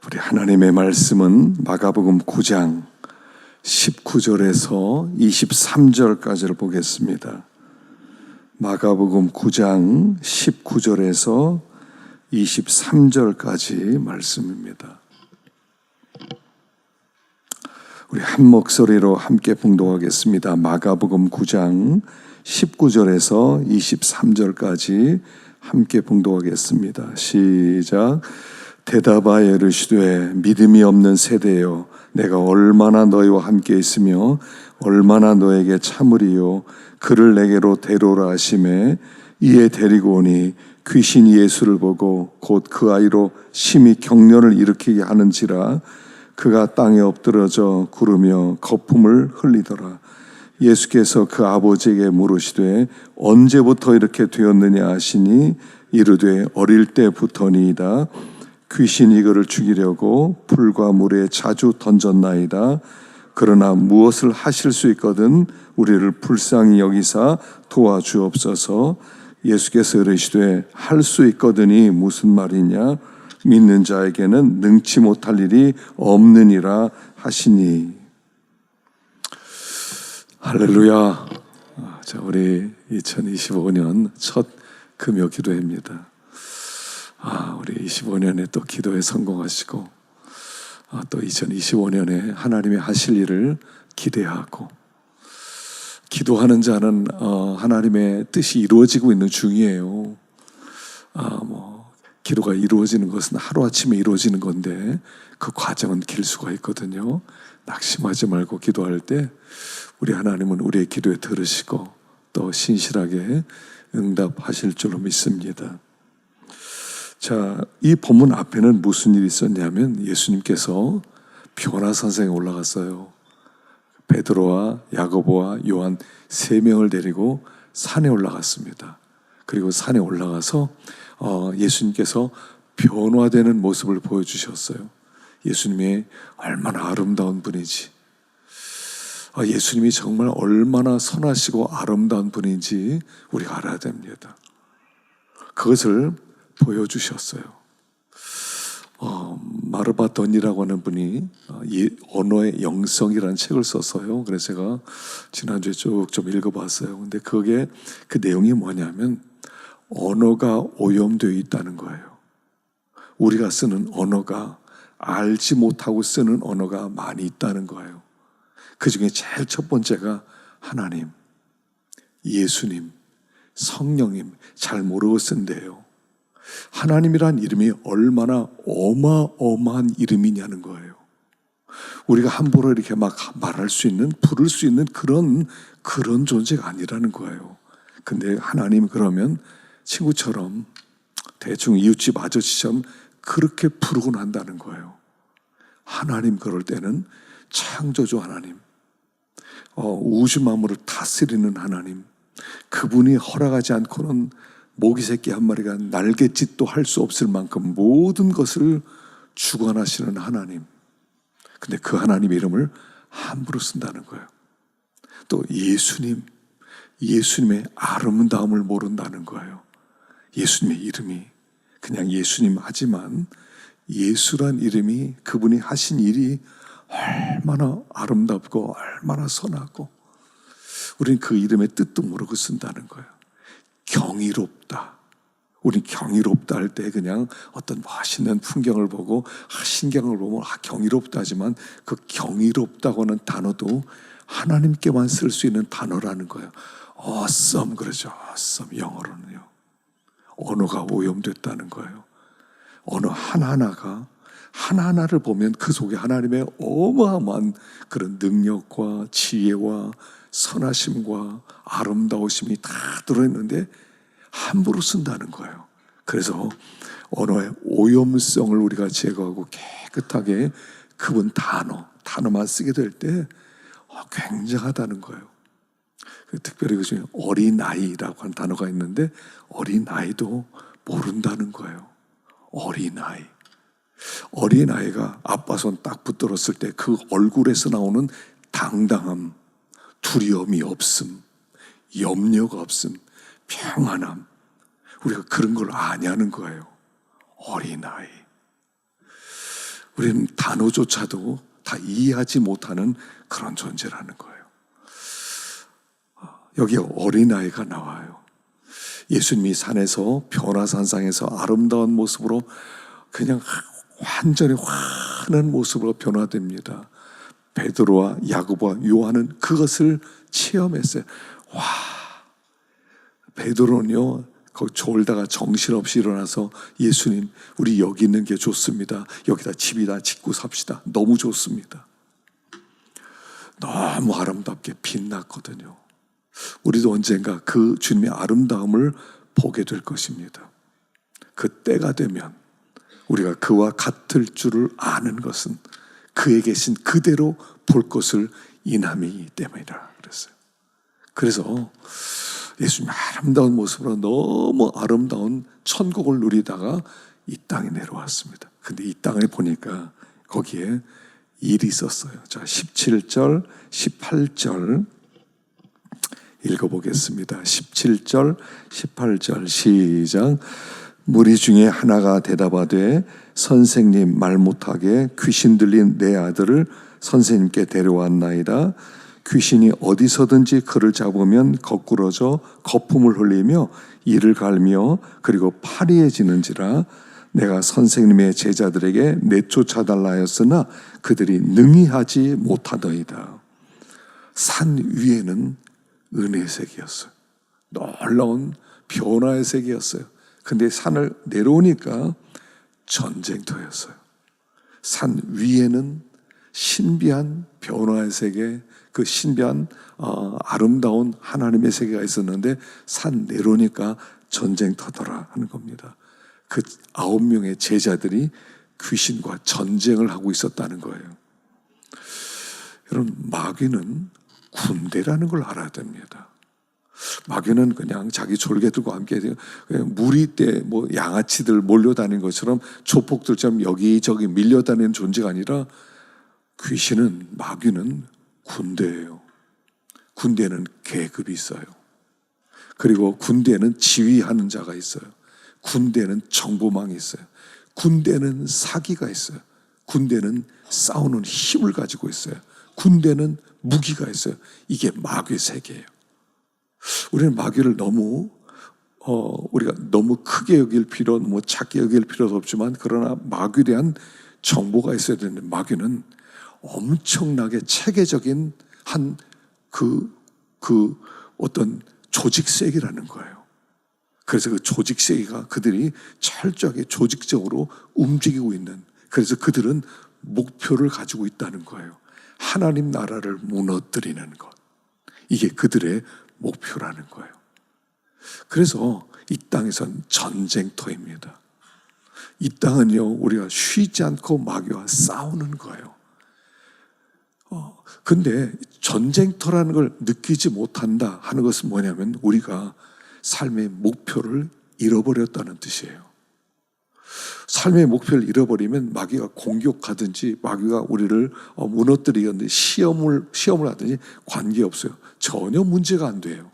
우리 하나님의 말씀은 마가복음 9장 19절에서 23절까지를 보겠습니다. 마가복음 9장 19절에서 23절까지 말씀입니다. 우리 한 목소리로 함께 봉독하겠습니다. 마가복음 9장 19절에서 23절까지 함께 봉독하겠습니다. 시작. 대답하여 이르시되 믿음이 없는 세대여, 내가 얼마나 너희와 함께 있으며 얼마나 너에게 참으리요. 그를 내게로 데려오라 하시매 이에 데리고 오니 귀신이 예수를 보고 곧 그 아이로 심히 격려를 일으키게 하는지라 그가 땅에 엎드러져 구르며 거품을 흘리더라. 예수께서 그 아버지에게 물으시되 언제부터 이렇게 되었느냐 하시니 이르되 어릴 때부터니이다. 귀신이 그를 죽이려고 불과 물에 자주 던졌나이다. 그러나 무엇을 하실 수 있거든 우리를 불쌍히 여기사 도와주옵소서. 예수께서 이르시되 할 수 있거든이 무슨 말이냐? 믿는 자에게는 능치 못할 일이 없느니라 하시니. 할렐루야. 자, 우리 2025년 첫 금요 기도회입니다. 우리 25년에 또 기도에 성공하시고 또 2025년에 하나님이 하실 일을 기대하고, 기도하는 자는 하나님의 뜻이 이루어지고 있는 중이에요. 기도가 이루어지는 것은 하루아침에 이루어지는 건데 그 과정은 길 수가 있거든요. 낙심하지 말고 기도할 때 우리 하나님은 우리의 기도에 들으시고 또 신실하게 응답하실 줄로 믿습니다. 자, 이 본문 앞에는 무슨 일이 있었냐면 예수님께서 변화산성에 올라갔어요. 베드로와 야고보와 요한 3명을 데리고 산에 올라갔습니다. 그리고 산에 올라가서 예수님께서 변화되는 모습을 보여주셨어요. 예수님이 얼마나 아름다운 분인지, 예수님이 정말 얼마나 선하시고 아름다운 분인지 우리가 알아야 됩니다. 그것을 보여주셨어요. 마르바돈이라고 하는 분이 언어의 영성이라는 책을 썼어요. 그래서 제가 지난주에 쭉 좀 읽어봤어요. 근데 그게 그 내용이 뭐냐면 언어가 오염되어 있다는 거예요. 우리가 쓰는 언어가 알지 못하고 쓰는 언어가 많이 있다는 거예요. 그 중에 제일 첫 번째가 하나님, 예수님, 성령님 잘 모르고 쓴대요. 하나님이란 이름이 얼마나 어마어마한 이름이냐는 거예요. 우리가 함부로 이렇게 막 말할 수 있는, 부를 수 있는 그런 존재가 아니라는 거예요. 근데 하나님 그러면 친구처럼 대충 이웃집 아저씨처럼 그렇게 부르곤 한다는 거예요. 하나님 그럴 때는 창조주 하나님, 우주 만물을 다스리는 하나님, 그분이 허락하지 않고는 모기 새끼 한 마리가 날갯짓도 할 수 없을 만큼 모든 것을 주관하시는 하나님. 근데 그 하나님 이름을 함부로 쓴다는 거예요. 또 예수님, 예수님의 아름다움을 모른다는 거예요. 예수님의 이름이 그냥 예수님 하지만 예수란 이름이, 그분이 하신 일이 얼마나 아름답고 얼마나 선하고, 우리는 그 이름의 뜻도 모르고 쓴다는 거예요. 경이롭다. 우리 경이롭다 할 때 그냥 어떤 멋있는 풍경을 보고 신경을 보면 경이롭다 하지만 그 경이롭다고 하는 단어도 하나님께만 쓸 수 있는 단어라는 거예요. awesome 그러죠. awesome 영어로는요. 언어가 오염됐다는 거예요. 언어 하나하나를 보면 그 속에 하나님의 어마어마한 그런 능력과 지혜와 선하심과 아름다우심이 다 들어있는데 함부로 쓴다는 거예요. 그래서 언어의 오염성을 우리가 제거하고 깨끗하게 그분 단어만 쓰게 될 때 굉장하다는 거예요. 특별히 그 중에 어린아이라고 하는 단어가 있는데 어린아이도 모른다는 거예요. 어린아이가 아빠 손 딱 붙들었을 때 그 얼굴에서 나오는 당당함, 두려움이 없음, 염려가 없음, 평안함, 우리가 그런 걸 아냐는 거예요. 어린아이. 우리는 단어조차도 다 이해하지 못하는 그런 존재라는 거예요. 여기 어린아이가 나와요. 예수님이 산에서 변화산상에서 아름다운 모습으로 그냥 완전히 환한 모습으로 변화됩니다. 베드로와 야고보와 요한은 그것을 체험했어요. 와, 베드로는요 거기 졸다가 정신없이 일어나서 예수님, 우리 여기 있는 게 좋습니다. 여기다 집이다 짓고 삽시다. 너무 좋습니다. 너무 아름답게 빛났거든요. 우리도 언젠가 그 주님의 아름다움을 보게 될 것입니다. 그 때가 되면 우리가 그와 같을 줄을 아는 것은 그에 계신 그대로 볼 것을 인함이기 때문이라 그랬어요. 그래서 예수님의 아름다운 모습으로 너무 아름다운 천국을 누리다가 이 땅에 내려왔습니다. 근데 이 땅에 보니까 거기에 일이 있었어요. 자, 17절, 18절 읽어보겠습니다. 17절, 18절 시작. 무리 중에 하나가 대답하되 선생님, 말 못하게 귀신 들린 내 아들을 선생님께 데려왔나이다. 귀신이 어디서든지 그를 잡으면 거꾸러져 거품을 흘리며 이를 갈며 그리고 파리해지는지라. 내가 선생님의 제자들에게 내쫓아달라 하였으나 그들이 능히 하지 못하더이다. 산 위에는 은혜의 색이었어요. 놀라운 변화의 색이었어요. 근데 산을 내려오니까 전쟁터였어요. 산 위에는 신비한 변화의 세계, 그 신비한 아름다운 하나님의 세계가 있었는데 산 내려오니까 전쟁터더라 하는 겁니다. 그 9명의 제자들이 귀신과 전쟁을 하고 있었다는 거예요. 여러분, 마귀는 군대라는 걸 알아야 됩니다. 마귀는 그냥 자기 졸개들과 함께 무리 때 뭐 양아치들 몰려다니는 것처럼 조폭들처럼 여기저기 밀려다니는 존재가 아니라 귀신은, 마귀는 군대예요. 군대는 계급이 있어요. 그리고 군대는 지휘하는 자가 있어요. 군대는 정보망이 있어요. 군대는 사기가 있어요. 군대는 싸우는 힘을 가지고 있어요. 군대는 무기가 있어요. 이게 마귀의 세계예요. 우리는 마귀를 우리가 너무 크게 여길 필요, 작게 여길 필요도 없지만, 그러나 마귀에 대한 정보가 있어야 되는데, 마귀는 엄청나게 체계적인 어떤 조직세계라는 거예요. 그래서 그 조직세계가 그들이 철저하게 조직적으로 움직이고 있는, 그래서 그들은 목표를 가지고 있다는 거예요. 하나님 나라를 무너뜨리는 것. 이게 그들의 목표라는 거예요. 그래서 이 땅에선 전쟁터입니다. 이 땅은요, 우리가 쉬지 않고 마귀와 싸우는 거예요. 근데 전쟁터라는 걸 느끼지 못한다 하는 것은 뭐냐면 우리가 삶의 목표를 잃어버렸다는 뜻이에요. 삶의 목표를 잃어버리면 마귀가 공격하든지 마귀가 우리를 무너뜨리든지 시험을 하든지 관계없어요. 전혀 문제가 안 돼요.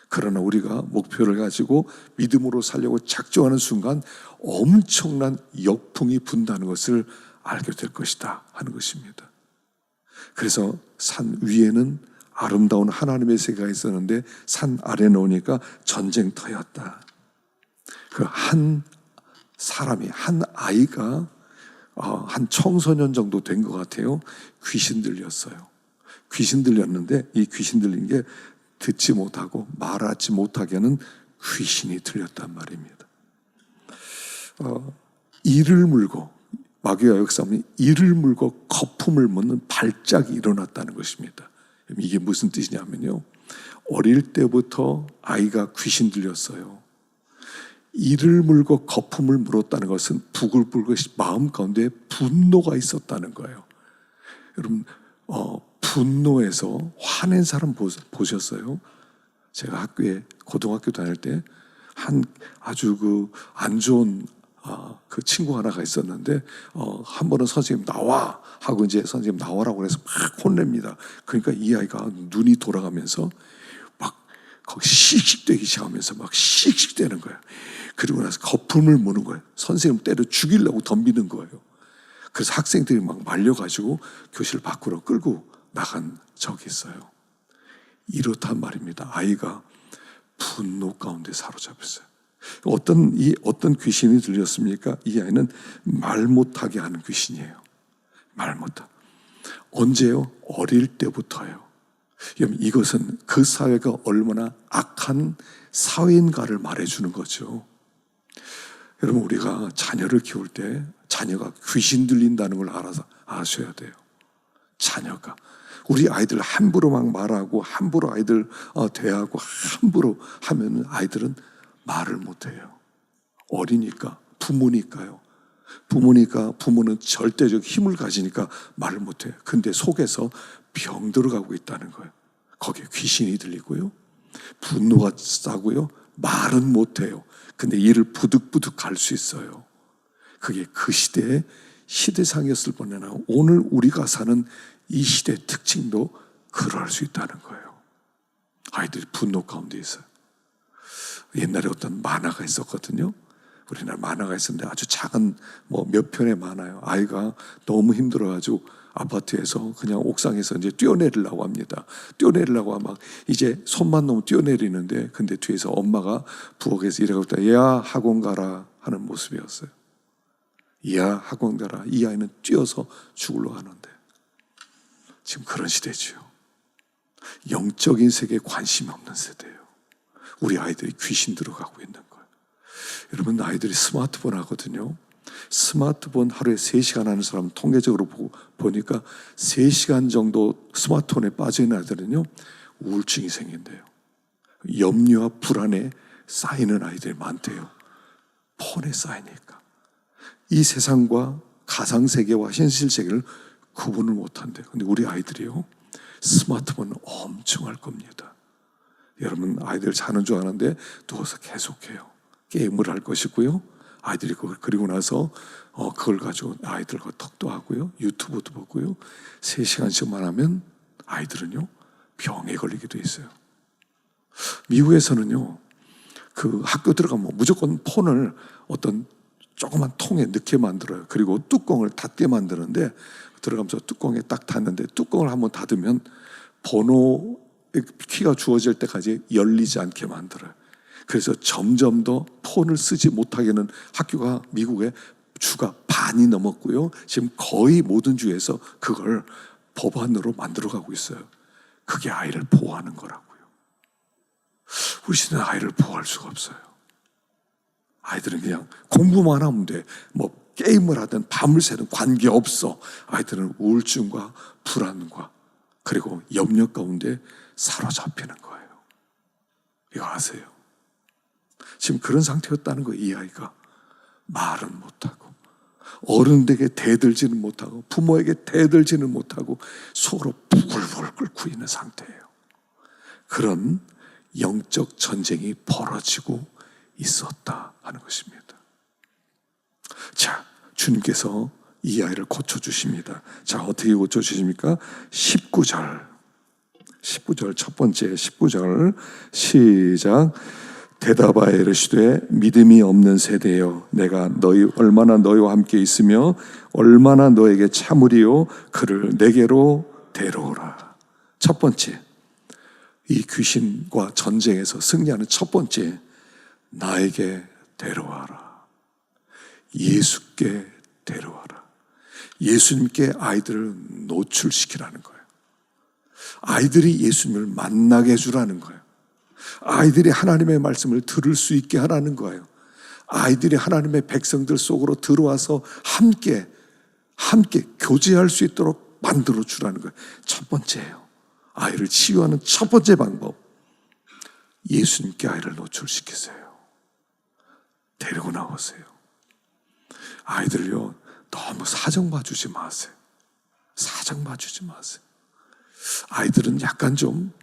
그러나 우리가 목표를 가지고 믿음으로 살려고 작정하는 순간 엄청난 역풍이 분다는 것을 알게 될 것이다 하는 것입니다. 그래서 산 위에는 아름다운 하나님의 세계가 있었는데 산 아래에 오니까 전쟁터였다. 그 한 사람이, 한 아이가 한 청소년 정도 된 것 같아요. 귀신 들렸어요. 귀신 들렸는데 이 귀신 들린 게 듣지 못하고 말하지 못하게 하는 귀신이 들렸단 말입니다. 이를 물고, 마귀가 역사하면 이를 물고 거품을 묻는 발작이 일어났다는 것입니다. 이게 무슨 뜻이냐면요, 어릴 때부터 아이가 귀신 들렸어요. 이를 물고 거품을 물었다는 것은 부글부글 마음 가운데 분노가 있었다는 거예요. 여러분, 분노해서 화낸 사람 보셨어요? 제가 고등학교 다닐 때 아주 안 좋은 그 친구 하나가 있었는데, 한 번은 선생님 나와 하고 이제 선생님 나와라고 해서 막 혼냅니다. 그러니까 이 아이가 눈이 돌아가면서 막 거기 씩씩대기 시작하면서 막 씩씩대는 거예요. 그리고 나서 거품을 무는 거예요. 선생님 때려 죽이려고 덤비는 거예요. 그래서 학생들이 막 말려가지고 교실 밖으로 끌고 나간 적이 있어요. 이렇단 말입니다. 아이가 분노 가운데 사로잡혔어요. 어떤 귀신이 들렸습니까? 이 아이는 말 못하게 하는 귀신이에요. 말 못하. 언제요? 어릴 때부터요. 이것은 그 사회가 얼마나 악한 사회인가를 말해주는 거죠. 여러분, 우리가 자녀를 키울 때 자녀가 귀신 들린다는 걸 알아서 아셔야 돼요. 자녀가 우리 아이들 함부로 막 말하고 함부로 아이들 대하고 함부로 하면 아이들은 말을 못해요. 어리니까, 부모니까요. 부모는 절대적 힘을 가지니까 말을 못해요. 근데 속에서 병 들어가고 있다는 거예요. 거기에 귀신이 들리고요, 분노가 싸고요, 말은 못해요. 근데 이를 부득부득 갈 수 있어요. 그게 그 시대의 시대상이었을 뿐이나 오늘 우리가 사는 이 시대의 특징도 그럴 수 있다는 거예요. 아이들이 분노 가운데 있어요. 옛날에 어떤 만화가 있었거든요. 우리나라 만화가 있었는데 아주 작은 몇 편의 만화예요. 아이가 너무 힘들어가지고 아파트에서 그냥 옥상에서 이제 뛰어내리려고 합니다. 뛰어내리려고 하면 이제 손만 놓으면 뛰어내리는데, 근데 뒤에서 엄마가 부엌에서 일하고 있다. 야, 학원 가라 하는 모습이었어요. 야, 학원 가라. 이 아이는 뛰어서 죽으러 가는데, 지금 그런 시대죠. 영적인 세계에 관심이 없는 세대예요. 우리 아이들이 귀신 들어가고 있는 거예요. 여러분, 아이들이 스마트폰 하거든요. 스마트폰 하루에 3시간 하는 사람 통계적으로 보니까 3시간 정도 스마트폰에 빠져 있는 아이들은요, 우울증이 생긴대요. 염려와 불안에 쌓이는 아이들이 많대요. 폰에 쌓이니까. 이 세상과 가상세계와 현실세계를 구분을 못한대요. 근데 우리 아이들이요, 스마트폰은 엄청 할 겁니다. 여러분, 아이들 자는 줄 아는데 누워서 계속해요. 게임을 할 것이고요, 아이들이 그리고 나서 그걸 가지고 아이들과 톡도 하고요, 유튜브도 보고요, 3시간씩만 하면 아이들은요 병에 걸리게 돼 있어요. 미국에서는요, 그 학교 들어가면 무조건 폰을 어떤 조그만 통에 넣게 만들어요. 그리고 뚜껑을 닫게 만드는데, 들어가면서 뚜껑에 딱 닫는데 뚜껑을 한번 닫으면 번호 키가 주어질 때까지 열리지 않게 만들어요. 그래서 점점 더 폰을 쓰지 못하게는 학교가 미국의 주가 반이 넘었고요, 지금 거의 모든 주에서 그걸 법안으로 만들어가고 있어요. 그게 아이를 보호하는 거라고요. 우리 시대는 아이를 보호할 수가 없어요. 아이들은 그냥 공부만 하면 돼. 게임을 하든 밤을 새든 관계없어. 아이들은 우울증과 불안과 그리고 염려 가운데 사로잡히는 거예요. 이거 아세요? 지금 그런 상태였다는 거예요. 이 아이가 말은 못하고, 어른에게 대들지는 못하고, 부모에게 대들지는 못하고, 속으로 부글부글 끓고 있는 상태예요. 그런 영적 전쟁이 벌어지고 있었다 하는 것입니다. 자, 주님께서 이 아이를 고쳐주십니다. 자, 어떻게 고쳐주십니까? 19절 첫 번째 19절 시작. 대답하여 이르시되 믿음이 없는 세대여, 내가 얼마나 너희와 함께 있으며 얼마나 너에게 참으리요, 그를 내게로 데려오라. 첫 번째, 이 귀신과 전쟁에서 승리하는 첫 번째, 나에게 데려와라. 예수께 데려와라. 예수님께 아이들을 노출시키라는 거예요. 아이들이 예수님을 만나게 해주라는 거예요. 아이들이 하나님의 말씀을 들을 수 있게 하라는 거예요. 아이들이 하나님의 백성들 속으로 들어와서 함께 교제할 수 있도록 만들어 주라는 거예요. 첫 번째예요. 아이를 치유하는 첫 번째 방법, 예수님께 아이를 노출시키세요. 데리고 나오세요. 아이들요, 너무 사정 봐주지 마세요. 사정 봐주지 마세요. 아이들은 약간 좀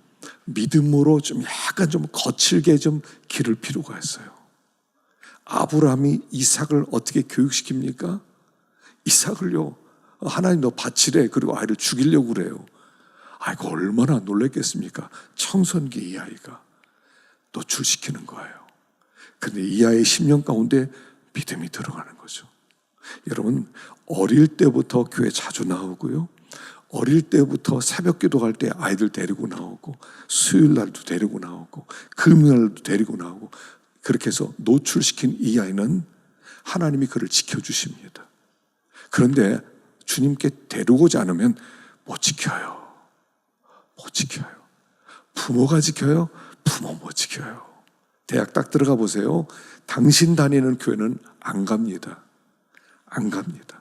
믿음으로 약간 거칠게 기를 필요가 있어요. 아브라함이 이삭을 어떻게 교육시킵니까? 이삭을요, 하나님 너 바치래. 그리고 아이를 죽이려고 그래요. 아이고, 얼마나 놀랬겠습니까? 청소년기 이 아이가 노출시키는 거예요. 근데 이 아이의 심령 가운데 믿음이 들어가는 거죠. 여러분, 어릴 때부터 교회 자주 나오고요. 어릴 때부터 새벽 기도 갈 때 아이들 데리고 나오고, 수요일 날도 데리고 나오고, 금요일 날도 데리고 나오고, 그렇게 해서 노출시킨 이 아이는 하나님이 그를 지켜주십니다. 그런데 주님께 데려오지 않으면 못 지켜요. 못 지켜요. 부모가 지켜요? 부모 못 지켜요. 대학 딱 들어가 보세요. 당신 다니는 교회는 안 갑니다. 안 갑니다.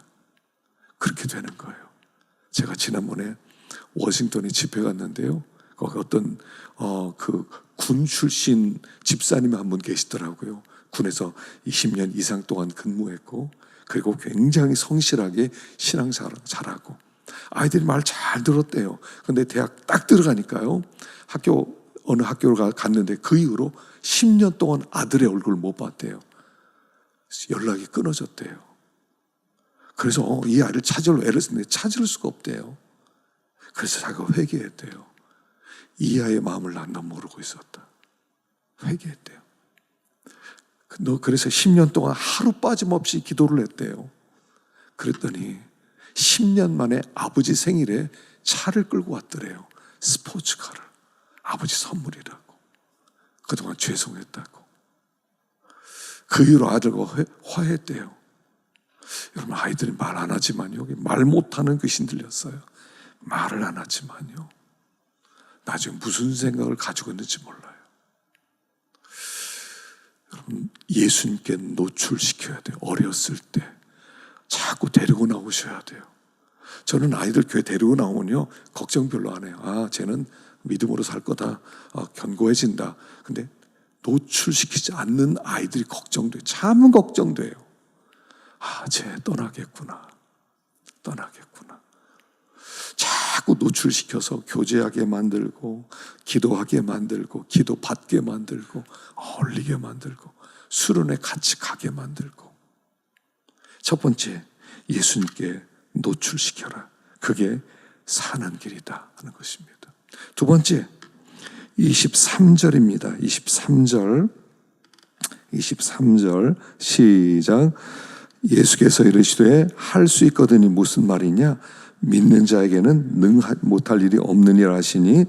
그렇게 되는 거예요. 제가 지난번에 워싱턴에 집회 갔는데요. 거기 어떤 군 출신 집사님이 한 분 계시더라고요. 군에서 20년 이상 동안 근무했고, 그리고 굉장히 성실하게 신앙생활 잘하고, 아이들이 말 잘 들었대요. 근데 대학 딱 들어가니까요, 어느 학교를 갔는데 그 이후로 10년 동안 아들의 얼굴을 못 봤대요. 연락이 끊어졌대요. 그래서 이 아이를 찾으러 애를 쓰는데 찾을 수가 없대요. 그래서 자기가 회개했대요. 이 아이의 마음을 난 모르고 있었다. 회개했대요. 그래서 10년 동안 하루 빠짐없이 기도를 했대요. 그랬더니 10년 만에 아버지 생일에 차를 끌고 왔더래요. 스포츠카를. 아버지 선물이라고. 그동안 죄송했다고. 그 이후로 아들과 화해했대요. 여러분, 아이들이 말 안 하지만요, 말 못하는 귀신 들렸어요. 말을 안 하지만요, 나중에 무슨 생각을 가지고 있는지 몰라요. 여러분, 예수님께 노출시켜야 돼요. 어렸을 때 자꾸 데리고 나오셔야 돼요. 저는 아이들 교회 데리고 나오면요, 걱정 별로 안 해요. 쟤는 믿음으로 살 거다. 견고해진다. 근데 노출시키지 않는 아이들이 걱정돼요. 참 걱정돼요. 쟤 떠나겠구나. 자꾸 노출시켜서 교제하게 만들고, 기도하게 만들고, 기도 받게 만들고, 어울리게 만들고, 수련회 같이 가게 만들고. 첫 번째, 예수님께 노출시켜라. 그게 사는 길이다 하는 것입니다. 두 번째, 23절입니다. 23절 시작. 예수께서 이르시되 할 수 있거든이 무슨 말이냐? 믿는 자에게는 못할 일이 없느니라 하시니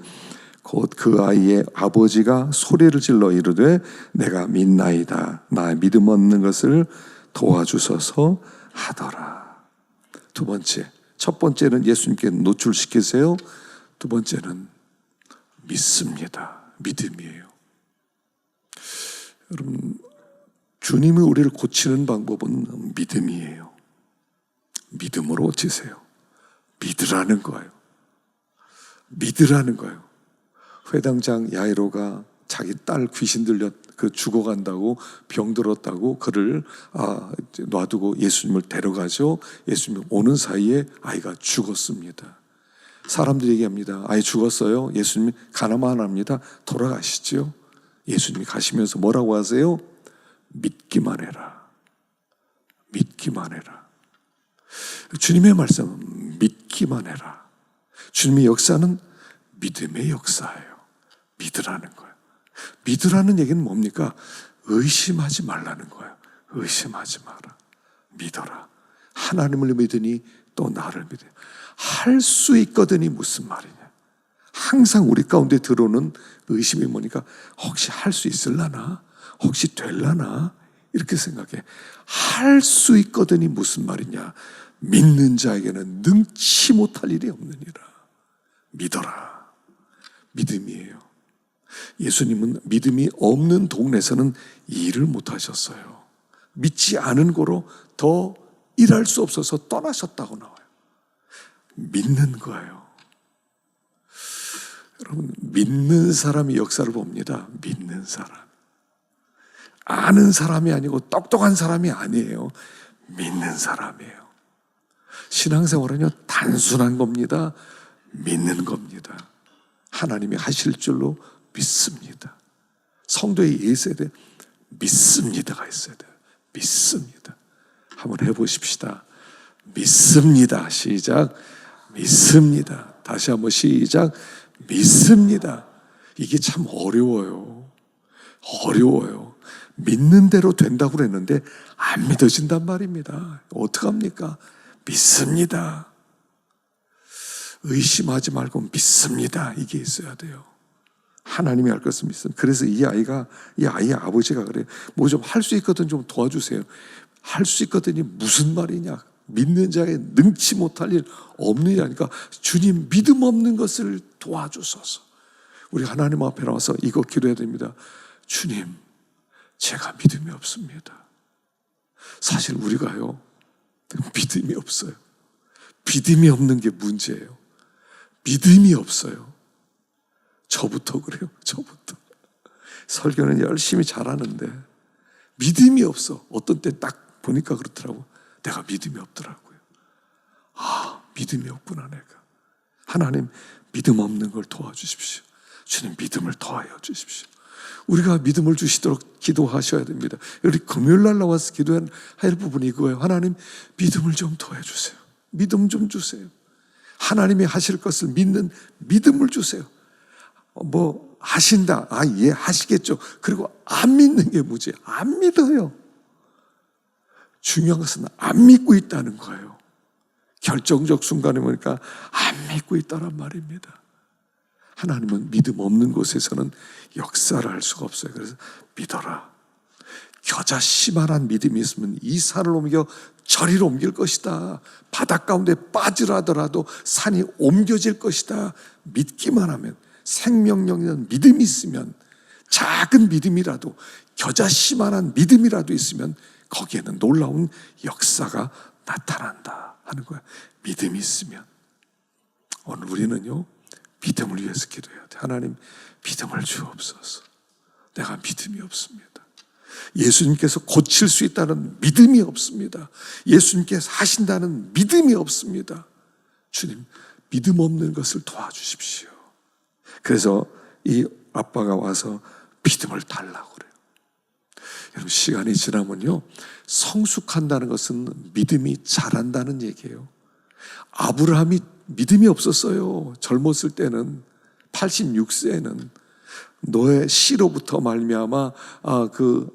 곧 그 아이의 아버지가 소리를 질러 이르되 내가 믿나이다. 나의 믿음 없는 것을 도와주소서 하더라. 두 번째, 첫 번째는 예수님께 노출시키세요. 두 번째는 믿습니다. 믿음이에요. 여러분, 주님이 우리를 고치는 방법은 믿음이에요. 믿음으로 고치세요. 믿으라는 거예요. 믿으라는 거예요. 회당장 야이로가 자기 딸 귀신 들려 죽어간다고, 병들었다고 그를 놔두고 예수님을 데려가죠. 예수님 오는 사이에 아이가 죽었습니다. 사람들이 얘기합니다. 아이 죽었어요. 예수님이 가나만 합니다. 돌아가시죠. 예수님이 가시면서 뭐라고 하세요? 믿기만 해라. 믿기만 해라. 주님의 말씀은 믿기만 해라. 주님의 역사는 믿음의 역사예요. 믿으라는 거예요. 믿으라는 얘기는 뭡니까? 의심하지 말라는 거예요. 의심하지 마라. 믿어라. 하나님을 믿으니 또 나를 믿어요. 할 수 있거든이 무슨 말이냐? 항상 우리 가운데 들어오는 의심이 뭐니까, 혹시 할 수 있을라나? 혹시 될라나? 이렇게 생각해. 할 수 있거든이 무슨 말이냐? 믿는 자에게는 능치 못할 일이 없느니라. 믿어라. 믿음이에요. 예수님은 믿음이 없는 동네에서는 일을 못 하셨어요. 믿지 않은 거로 더 일할 수 없어서 떠나셨다고 나와요. 믿는 거예요. 여러분, 믿는 사람이 역사를 봅니다. 믿는 사람. 아는 사람이 아니고 똑똑한 사람이 아니에요. 믿는 사람이에요. 신앙생활은요, 단순한 겁니다. 믿는 겁니다. 하나님이 하실 줄로 믿습니다. 성도의 예세대 믿습니다가 있어야 돼요. 믿습니다. 한번 해보십시다. 믿습니다. 시작. 믿습니다. 다시 한번 시작. 믿습니다. 이게 참 어려워요. 어려워요. 믿는 대로 된다고 그랬는데 안 믿어진단 말입니다. 어떡합니까? 믿습니다. 의심하지 말고 믿습니다. 이게 있어야 돼요. 하나님이 할 것을 믿습니다. 그래서 이 아이의 아버지가 그래요. 뭐 좀 할 수 있거든 좀 도와주세요. 할 수 있거든이 무슨 말이냐? 믿는 자에 능치 못할 일 없느냐니까 주님 믿음 없는 것을 도와주소서. 우리 하나님 앞에 나와서 이거 기도해야 됩니다. 주님, 제가 믿음이 없습니다. 사실 우리가요, 믿음이 없어요. 믿음이 없는 게 문제예요. 믿음이 없어요. 저부터 그래요. 저부터. 설교는 열심히 잘하는데 믿음이 없어. 어떤 때 딱 보니까 그렇더라고. 내가 믿음이 없더라고요. 아, 믿음이 없구나 내가. 하나님, 믿음 없는 걸 도와주십시오. 주님, 믿음을 더하여 주십시오. 우리가 믿음을 주시도록 기도하셔야 됩니다. 우리 금요일 날 나와서 기도할 부분이 이거예요. 하나님, 믿음을 좀 더해 주세요. 믿음 좀 주세요. 하나님이 하실 것을 믿는 믿음을 주세요. 뭐 하신다. 아, 예, 하시겠죠. 그리고 안 믿는 게 문제예요. 안 믿어요. 중요한 것은 안 믿고 있다는 거예요. 결정적 순간에 보니까 안 믿고 있다란 말입니다. 하나님은 믿음 없는 곳에서는 역사를 할 수가 없어요. 그래서 믿어라. 겨자씨만한 믿음이 있으면 이 산을 옮겨 저리로 옮길 것이다. 바닷 가운데 빠지라 하더라도 산이 옮겨질 것이다. 믿기만 하면, 생명력 있는 믿음이 있으면, 작은 믿음이라도, 겨자씨만한 믿음이라도 있으면 거기에는 놀라운 역사가 나타난다 하는 거야. 믿음이 있으면. 오늘 우리는요, 믿음을 위해서 기도해야 돼. 하나님, 믿음을 주옵소서. 내가 믿음이 없습니다. 예수님께서 고칠 수 있다는 믿음이 없습니다. 예수님께서 하신다는 믿음이 없습니다. 주님, 믿음 없는 것을 도와주십시오. 그래서 이 아빠가 와서 믿음을 달라고 그래요. 여러분, 시간이 지나면요, 성숙한다는 것은 믿음이 자란다는 얘기예요. 아브라함이 믿음이 없었어요. 젊었을 때는, 86세에는 너의 씨로부터 말미암아 그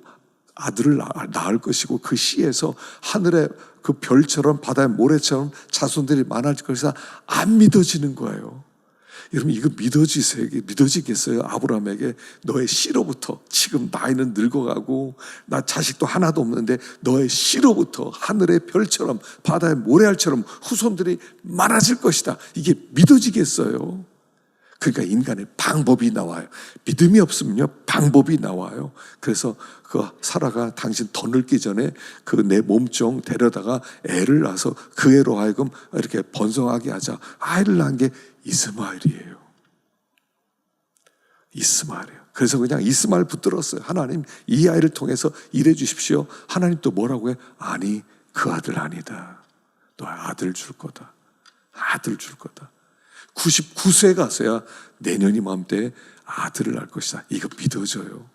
아들을 낳을 것이고 그 씨에서 하늘의 그 별처럼 바다의 모래처럼 자손들이 많아질 것이다. 안 믿어지는 거예요. 여러분, 이거 믿어지겠어요? 아브라함에게 너의 씨로부터, 지금 나이는 늙어가고 나 자식도 하나도 없는데 너의 씨로부터 하늘의 별처럼 바다의 모래알처럼 후손들이 많아질 것이다. 이게 믿어지겠어요? 그러니까 인간의 방법이 나와요. 믿음이 없으면요, 방법이 나와요. 그래서 그 사라가 당신 더 늙기 전에 그 내 몸종 데려다가 애를 낳아서 그 애로 하여금 이렇게 번성하게 하자. 아이를 낳은 게 이스마엘이에요. 이스마엘이에요. 그래서 그냥 이스마엘 붙들었어요. 하나님, 이 아이를 통해서 일해 주십시오. 하나님 또 뭐라고 해? 아니, 그 아들 아니다. 너 아들 줄 거다. 아들 줄 거다. 99세 가서야 내년 이맘때 아들을 낳을 것이다. 이거 믿어져요.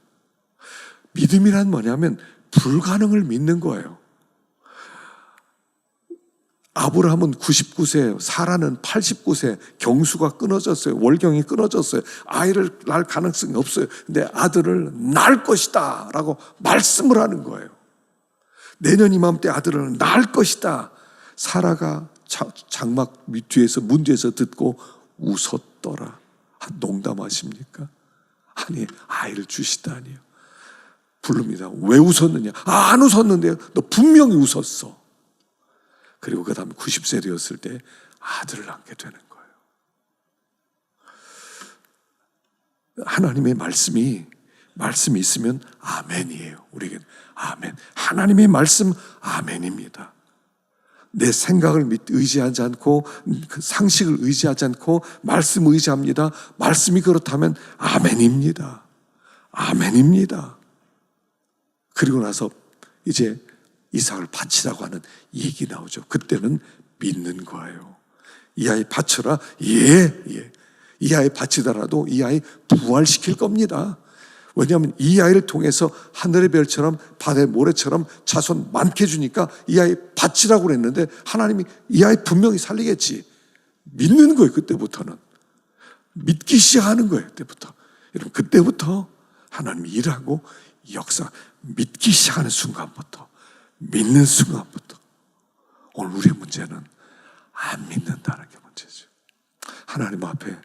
믿음이란 뭐냐면 불가능을 믿는 거예요. 아브라함은 99세, 사라는 89세, 경수가 끊어졌어요. 월경이 끊어졌어요. 아이를 낳을 가능성이 없어요. 근데 아들을 낳을 것이다 라고 말씀을 하는 거예요. 내년 이맘때 아들을 낳을 것이다. 사라가 장막 뒤에서, 문 뒤에서 듣고 웃었더라. 농담하십니까? 아니, 아이를 주시다니요. 부릅니다. 왜 웃었느냐? 안 웃었는데요. 너 분명히 웃었어. 그리고 그 다음에 90세 되었을 때 아들을 낳게 되는 거예요. 하나님의 말씀이 있으면 아멘이에요. 우리에게는 아멘. 하나님의 말씀 아멘입니다. 내 생각을 의지하지 않고 그 상식을 의지하지 않고 말씀을 의지합니다. 말씀이 그렇다면 아멘입니다. 아멘입니다. 그리고 나서 이제 이삭을 바치라고 하는 얘기 나오죠. 그때는 믿는 거예요. 이 아이 바쳐라. 예. 이 아이 바치더라도 이 아이 부활시킬 겁니다. 왜냐하면 이 아이를 통해서 하늘의 별처럼 바다의 모래처럼 자손 많게 해주니까 이 아이 바치라고 그랬는데 하나님이 이 아이 분명히 살리겠지. 믿는 거예요. 그때부터는. 믿기 시작하는 거예요. 그때부터. 여러분, 그때부터 하나님이 일하고 역사, 믿기 시작하는 순간부터, 믿는 순간부터, 오늘 우리의 문제는 안 믿는다는 게 문제죠. 하나님 앞에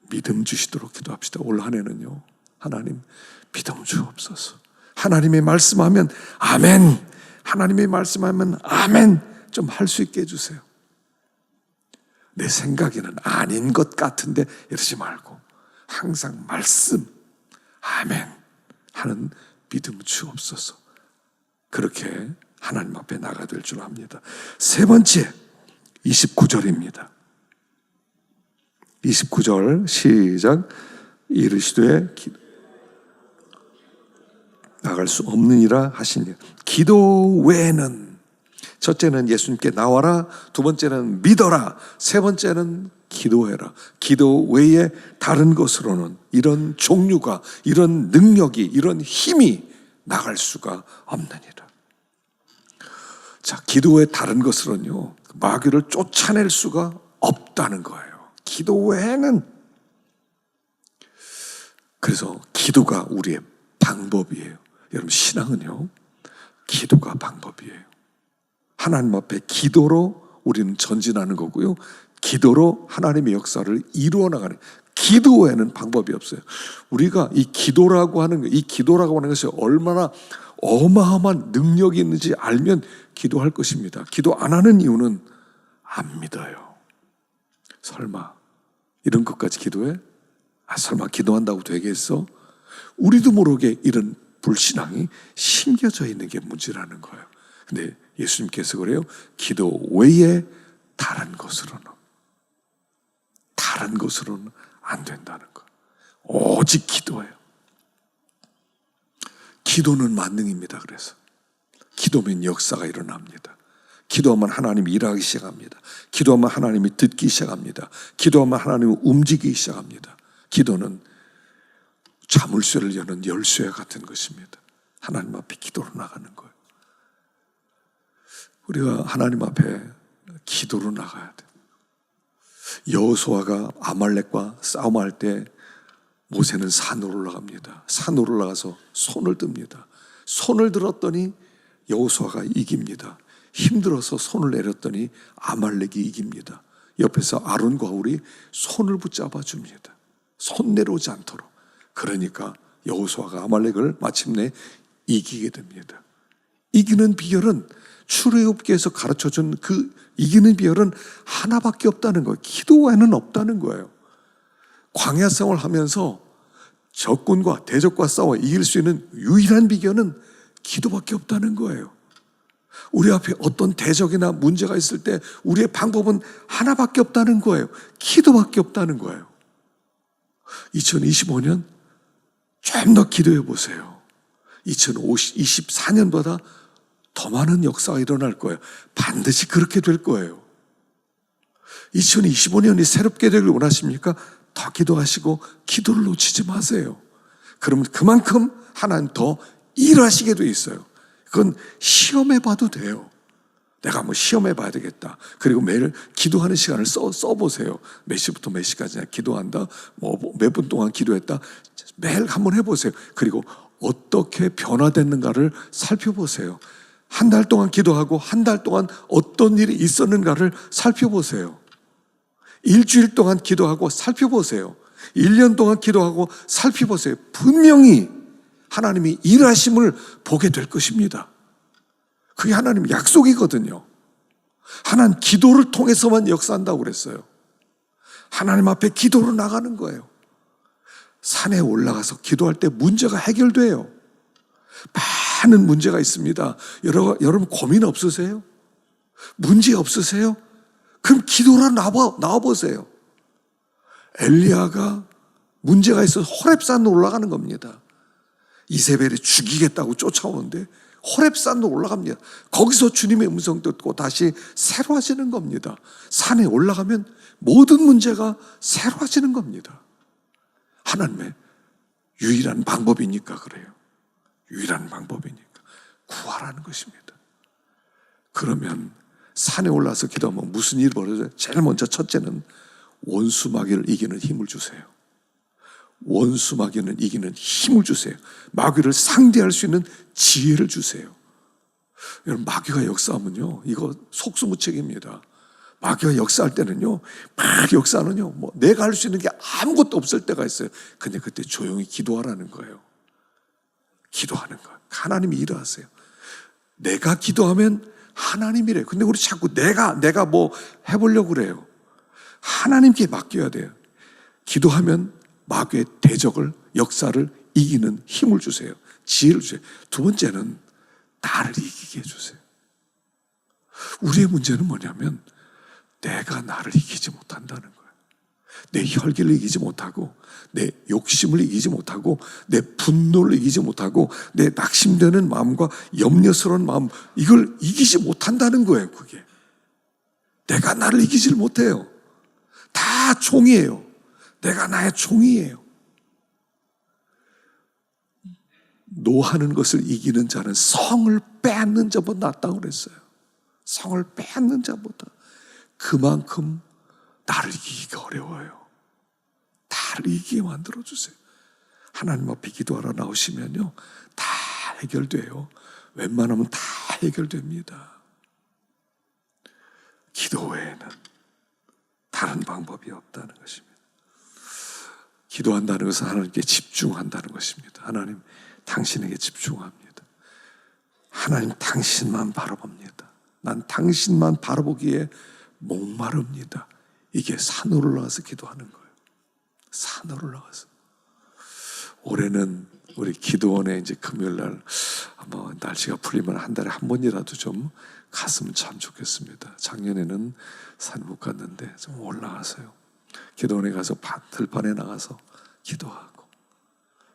믿음 주시도록 기도합시다. 올 한 해는요, 하나님 믿음 주옵소서. 하나님의 말씀하면 아멘, 하나님의 말씀하면 아멘 좀 할 수 있게 해주세요. 내 생각에는 아닌 것 같은데 이러지 말고 항상 말씀 아멘 하는 믿음 주옵소서. 그렇게 하나님 앞에 나가야 될 줄 압니다. 세 번째 29절입니다. 29절 시작. 이르시되 나갈 수 없느니라 하시니, 기도 외에는, 첫째는 예수님께 나와라, 두 번째는 믿어라, 세 번째는 기도해라. 기도 외에 다른 것으로는 이런 종류가, 이런 능력이, 이런 힘이 나갈 수가 없느니라. 자, 기도 외에 다른 것으로는요, 마귀를 쫓아낼 수가 없다는 거예요. 기도 외에는. 그래서 기도가 우리의 방법이에요. 여러분, 신앙은요, 기도가 방법이에요. 하나님 앞에 기도로 우리는 전진하는 거고요, 기도로 하나님의 역사를 이루어 나가는, 기도 외에는 방법이 없어요. 우리가 이 기도라고 하는 것이 얼마나 어마어마한 능력이 있는지 알면 기도할 것입니다. 기도 안 하는 이유는 안 믿어요. 설마 이런 것까지 기도해? 설마 기도한다고 되겠어? 우리도 모르게 이런 불신앙이 심겨져 있는 게 문제라는 거예요. 근데 예수님께서 그래요. 기도 외에 다른 것으로는 안 된다는 거. 오직 기도예요. 기도는 만능입니다. 그래서 기도면 역사가 일어납니다. 기도하면 하나님이 일하기 시작합니다. 기도하면 하나님이 듣기 시작합니다. 기도하면 하나님이 움직이기 시작합니다. 기도는 자물쇠를 여는 열쇠와 같은 것입니다. 하나님 앞에 기도로 나가는 거예요. 우리가 하나님 앞에 기도로 나가야 돼요. 여호수아가 아말렉과 싸움할 때 모세는 산으로 올라갑니다. 산으로 올라가서 손을 듭니다. 손을 들었더니 여호수아가 이깁니다. 힘들어서 손을 내렸더니 아말렉이 이깁니다. 옆에서 아론과 훌이 손을 붙잡아 줍니다. 손 내려오지 않도록. 그러니까 여호수아가 아말렉을 마침내 이기게 됩니다. 이기는 비결은, 출애굽기에서 가르쳐준 그 이기는 비결은 하나밖에 없다는 거예요. 기도 외에는 없다는 거예요. 광야 생활을 하면서 적군과 대적과 싸워 이길 수 있는 유일한 비결은 기도밖에 없다는 거예요. 우리 앞에 어떤 대적이나 문제가 있을 때 우리의 방법은 하나밖에 없다는 거예요. 기도밖에 없다는 거예요. 2025년 좀 더 기도해 보세요. 2024년보다 더 많은 역사가 일어날 거예요. 반드시 그렇게 될 거예요. 2025년이 새롭게 되길 원하십니까? 더 기도하시고 기도를 놓치지 마세요. 그러면 그만큼 하나님 더 일하시게 돼 있어요. 그건 시험해 봐도 돼요. 내가 뭐 시험해 봐야 되겠다. 그리고 매일 기도하는 시간을 써보세요. 몇 시부터 몇 시까지 기도한다. 뭐 몇 분 동안 기도했다. 매일 한번 해보세요. 그리고 어떻게 변화됐는가를 살펴보세요. 한 달 동안 기도하고 한 달 동안 어떤 일이 있었는가를 살펴보세요. 일주일 동안 기도하고 살펴보세요. 1년 동안 기도하고 살펴보세요. 분명히 하나님이 일하심을 보게 될 것입니다. 그게 하나님 약속이거든요. 하나님 기도를 통해서만 역사한다고 그랬어요. 하나님 앞에 기도로 나가는 거예요. 산에 올라가서 기도할 때 문제가 해결돼요. 많은 문제가 있습니다. 여러분 고민 없으세요? 문제 없으세요? 그럼 기도로 나와보세요. 엘리야가 문제가 있어서 호렙산으로 올라가는 겁니다. 이세벨이 죽이겠다고 쫓아오는데 호렙산으로 올라갑니다. 거기서 주님의 음성 듣고 다시 새로워지는 겁니다. 산에 올라가면 모든 문제가 새로워지는 겁니다. 하나님의 유일한 방법이니까 그래요. 유일한 방법이니까 구하라는 것입니다. 그러면 산에 올라서 기도하면 무슨 일이 벌어져요? 제일 먼저 첫째는 원수 마귀를 이기는 힘을 주세요. 원수 마귀는 이기는 힘을 주세요. 마귀를 상대할 수 있는 지혜를 주세요. 여러분, 마귀가 역사하면요, 이거 속수무책입니다. 마귀가 역사할 때는요, 막 역사하는요, 뭐 내가 할 수 있는 게 아무것도 없을 때가 있어요. 근데 그때 조용히 기도하라는 거예요. 기도하는 거예요. 하나님이 일하세요. 내가 기도하면 하나님이래요. 근데 우리 자꾸 내가 뭐 해보려고 그래요. 하나님께 맡겨야 돼요. 기도하면 마귀의 대적을, 역사를 이기는 힘을 주세요. 지혜를 주세요. 두 번째는 나를 이기게 해주세요. 우리의 문제는 뭐냐면 내가 나를 이기지 못한다는 거예요. 내 혈기를 이기지 못하고, 내 욕심을 이기지 못하고, 내 분노를 이기지 못하고, 내 낙심되는 마음과 염려스러운 마음, 이걸 이기지 못한다는 거예요. 그게 내가 나를 이기질 못해요. 다 종이에요. 내가 나의 종이에요. 노하는 것을 이기는 자는 성을 빼앗는 자보다 낫다고 그랬어요. 성을 빼앗는 자보다. 그만큼 나를 이기기가 어려워요. 나를 이기게 만들어주세요. 하나님 앞에 기도하러 나오시면요, 다 해결돼요. 웬만하면 다 해결됩니다. 기도 외에는 다른 방법이 없다는 것입니다. 기도한다는 것은 하나님께 집중한다는 것입니다. 하나님, 당신에게 집중합니다. 하나님, 당신만 바라봅니다. 난 당신만 바라보기에 목마릅니다. 이게 산으로 올라가서 기도하는 거예요. 산으로 올라가서. 올해는 우리 기도원에 이제 금요일날 뭐 날씨가 풀리면 한 달에 한 번이라도 좀 갔으면 참 좋겠습니다. 작년에는 산 못 갔는데 좀 올라가서요, 기도원에 가서 들판에 나가서 기도하고,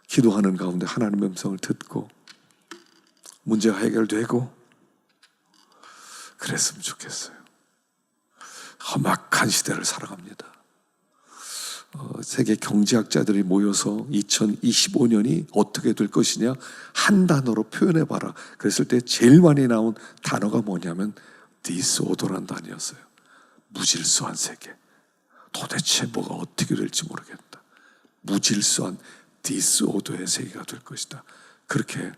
기도하는 가운데 하나님의 음성을 듣고 문제가 해결되고 그랬으면 좋겠어요. 험악한 시대를 살아갑니다. 세계 경제학자들이 모여서 2025년이 어떻게 될 것이냐 한 단어로 표현해봐라 그랬을 때 제일 많이 나온 단어가 뭐냐면 디스오더란 단어였어요. 무질서한 세계. 도대체 뭐가 어떻게 될지 모르겠다. 무질서한 디스오더의 세계가 될 것이다. 그렇게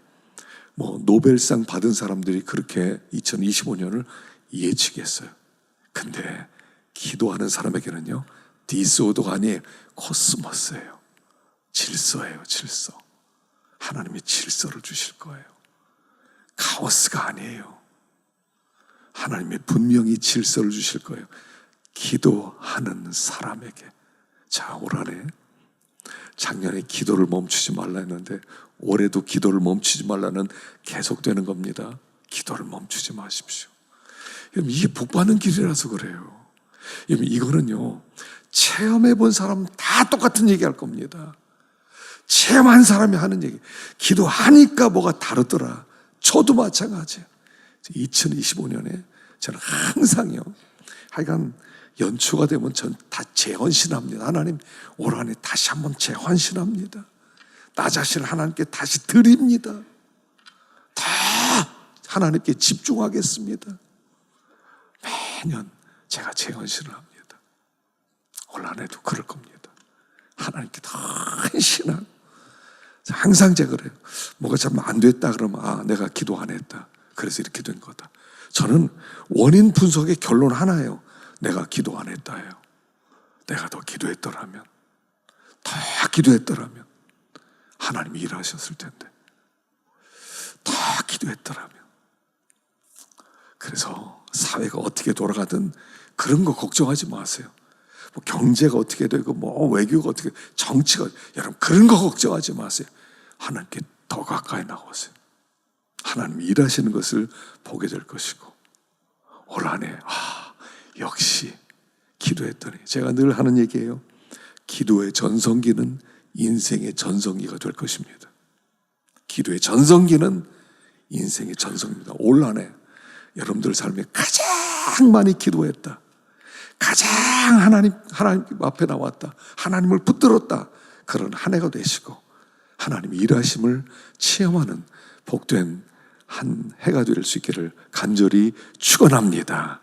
뭐 노벨상 받은 사람들이 그렇게 2025년을 예측했어요. 근데 기도하는 사람에게는요, 디스오더가 아니에요. 코스모스예요. 질서예요. 질서. 하나님이 질서를 주실 거예요. 카오스가 아니에요. 하나님이 분명히 질서를 주실 거예요. 기도하는 사람에게. 자, 올 한해 작년에 기도를 멈추지 말라 했는데 올해도 기도를 멈추지 말라는 계속되는 겁니다. 기도를 멈추지 마십시오. 이게 복받는 길이라서 그래요. 이거는요, 체험해 본 사람 다 똑같은 얘기 할 겁니다. 체험한 사람이 하는 얘기. 기도하니까 뭐가 다르더라. 저도 마찬가지예요. 2025년에 저는 항상요, 하여간 연초가 되면 전 다 재헌신합니다. 하나님, 올 한해 다시 한번 재헌신합니다. 나 자신을 하나님께 다시 드립니다. 다 하나님께 집중하겠습니다. 매년 제가 재헌신을 합니다. 올 한해도 그럴 겁니다. 하나님께 더 헌신하고. 항상 제가 그래요. 뭐가 참 안 됐다 그러면 내가 기도 안 했다. 그래서 이렇게 된 거다. 저는 원인 분석의 결론 하나예요. 내가 기도 안 했다예요. 내가 더 기도했더라면, 더 기도했더라면 하나님이 일하셨을 텐데, 더 기도했더라면. 그래서 사회가 어떻게 돌아가든 그런 거 걱정하지 마세요. 뭐 경제가 어떻게 되고 뭐 외교가 어떻게, 정치가, 여러분 그런 거 걱정하지 마세요. 하나님께 더 가까이 나오세요. 하나님이 일하시는 것을 보게 될 것이고, 올 한해 역시 기도했더니, 제가 늘 하는 얘기예요. 기도의 전성기는 인생의 전성기가 될 것입니다. 기도의 전성기는 인생의 전성기입니다. 올 한해 여러분들 삶에 가장 많이 기도했다, 가장 하나님 앞에 나왔다, 하나님을 붙들었다, 그런 한 해가 되시고 하나님의 일하심을 체험하는 복된 한 해가 될 수 있기를 간절히 축원합니다.